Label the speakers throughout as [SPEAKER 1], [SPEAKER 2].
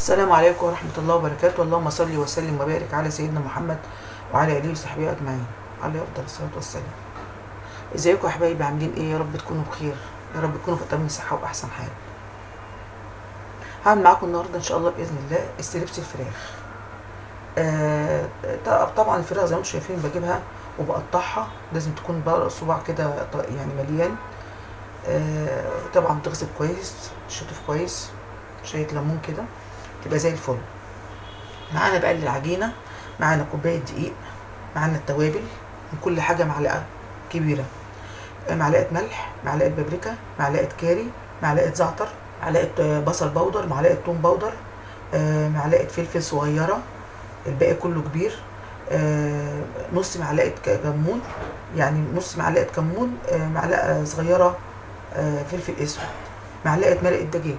[SPEAKER 1] السلام عليكم ورحمة الله وبركاته. اللهم صل وسلم وبارك على سيدنا محمد وعلى آله وصحبه أجمعين، عليه أفضل الصلاة والسلام. ازيكم يا حبايبي، عاملين ايه؟ يا رب تكونوا بخير، يا رب تكونوا في أتم صحة وأحسن حال. هعمل معاكم النهاردة إن شاء الله بإذن الله استريبس الفراخ. طبعا الفراخ زي ما انتم شايفين بجيبها وبقطعها، لازم تكون بقى صباع كده يعني مليان. طبعا بتغسل كويس، تشطف كويس، شوية ليمون كده تبقى زي الفل. معانا بقى العجينة، معانا كوباية دقيق، معانا التوابل من كل حاجة معلقة كبيرة، معلقة ملح، معلقة بابريكا، معلقة كاري، معلقة زعتر، معلقة بصل بودر، معلقة توم بودر، معلقة فلفل صغيرة، الباقي كله كبير، نص معلقة كمون، يعني نص معلقة كمون، معلقة صغيرة فلفل اسود، معلقة مرقة دجاج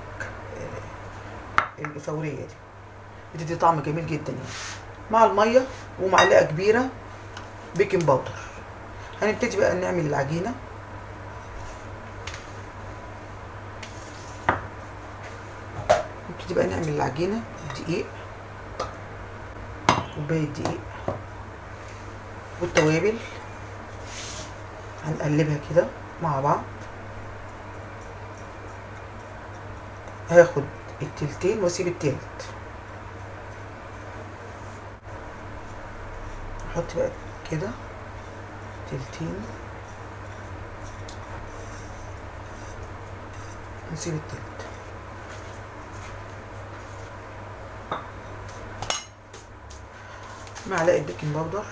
[SPEAKER 1] الفورية دي بتدي طعم جميل جدا يعني، مع المية، ومعلقة كبيرة بيكنج باودر. هنبتدي بقى نعمل العجينة. دقيق، كوباية دقيق والتوابل، هنقلبها كده مع بعض. هاخد التلتين واسيب التالت، نحط بقى كده تلتين نسيب التالت. معلقة بيكنج باودر،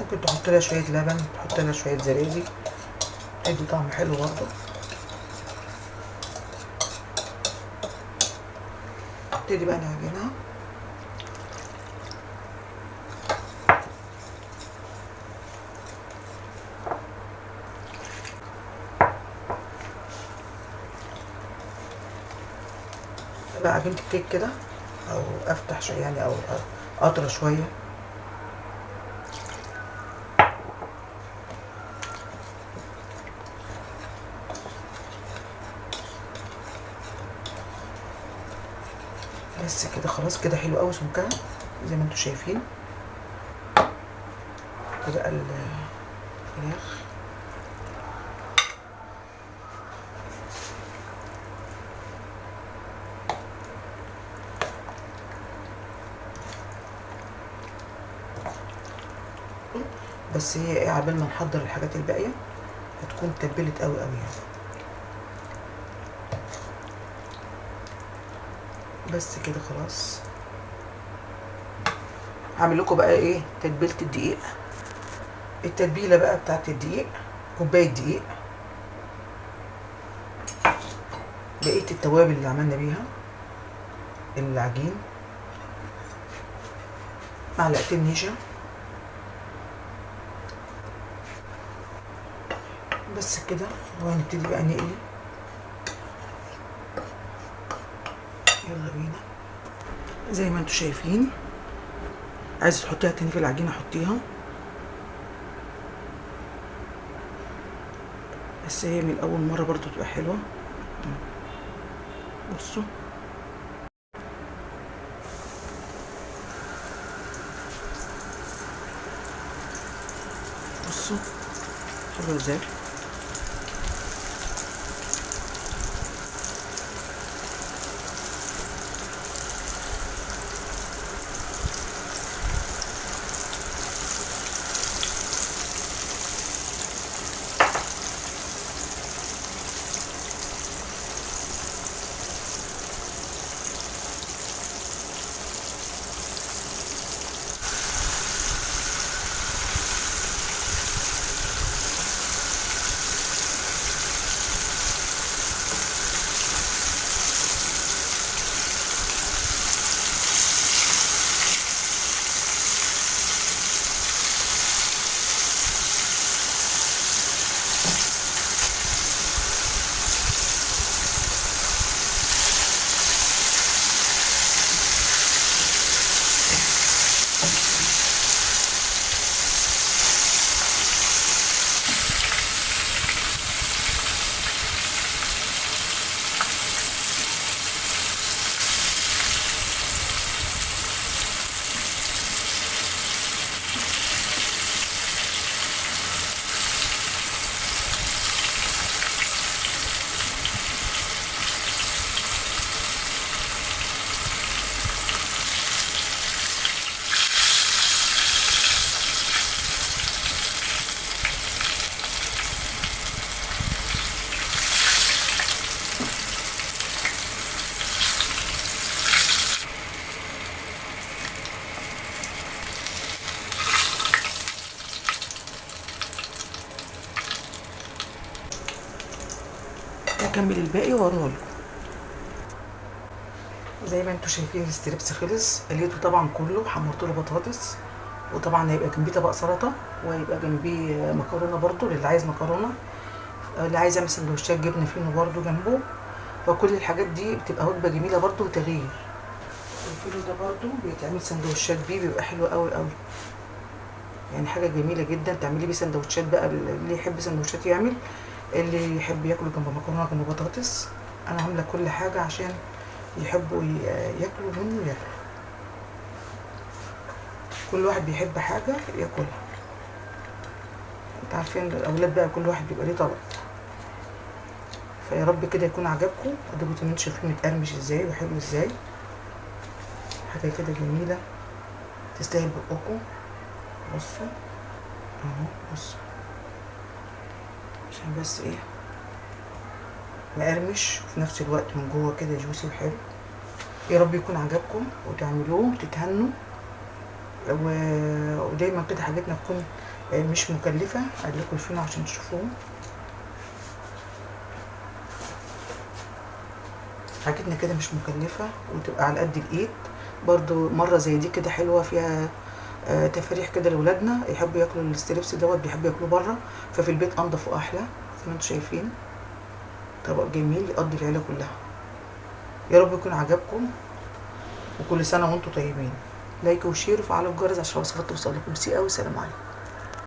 [SPEAKER 1] ممكن تحط لها شوية لبن، تحط لها شوية زبادي، تدي طعم حلو برضه. نبتدي بقى نعجنها. بقى عجينة الكيك كده، او افتح شوية يعني، او اطرى شوية. بس كده خلاص، كده حلو قوي سمكها زي ما انتم شايفين. بقى الفراخ بس هي ايه، عبال ما نحضر الحاجات الباقيه هتكون تبلت قوي قوي يعني. بس كده خلاص. هعمل لكم بقى ايه تتبيله الدقيق. التتبيله بقى بتاعت الدقيق، كوبايه دقيق، بقيه التوابل اللي عملنا بيها العجين، معلقتين نشا، بس كده. وهنبتدي بقى نقلي. يلا بينا. زي ما انتم شايفين، عايزه تحطيها تاني في العجينه حطيها، بس هي من اول مره برضو تبقى حلوه. بصوا بصوا حلوه ازاي. هكمل الباقي واوريه لكم. زي ما انتم شايفين الستريبس خلص، قليته طبعا كله، حمرت له بطاطس، وطبعا هيبقى جنبيه طبق سلطه، وهيبقى جنبيه مكرونه برده للي عايز مكرونه، اللي عايز يعمل سندوتشات جبنه فينو برده جنبه. فكل الحاجات دي بتبقى وجبه جميله برده وتغيير. الفينو ده برده بيتعمل سندوتشات بيه، بيبقى حلو قوي قوي، يعني حاجه جميله جدا. تعملي بيه سندوتشات بقى، اللي يحب سندوتشات يعمل، اللي يحب ياكله جنب مكرونه جنب بطاطس. انا عامله كل حاجه عشان يحبوا ياكلوا منه ياكلوا. كل واحد بيحب حاجه ياكلها. انت عارفين الاولاد بقى كل واحد بيبقى ليه طبق. فيا رب كده يكون عجبكم. اديكم انتوا شايفين متقرمش ازاي وحلو ازاي، حاجه كده جميله تستاهل بقكم. بصوا اهو، بصوا عشان بس ايه، مقرمش وفي نفس الوقت من جوه كده جوسي وحلو. يا رب يكون عجبكم وتعملوه وتتهنوا، ودايما كده حاجتنا تكون مش مكلفه. اقول لكم الفينو عشان تشوفوه. حاجتنا كده مش مكلفه وتبقى على قد الايد. برضو مره زي دي كده حلوه، فيها تفاريح كده لاولادنا يحبوا ياكلوا الستريبس دوت، بيحبوا ياكلوه بره، ففي البيت انضف واحلى. زي ما انتم شايفين طبق جميل يقضي العيله كلها. يا رب يكون عجبكم، وكل سنه وانتم طيبين. لايك وشير وفعلوا الجرس عشان الوصفات توصل لكم. ميرسي قوي، سلام عليكم.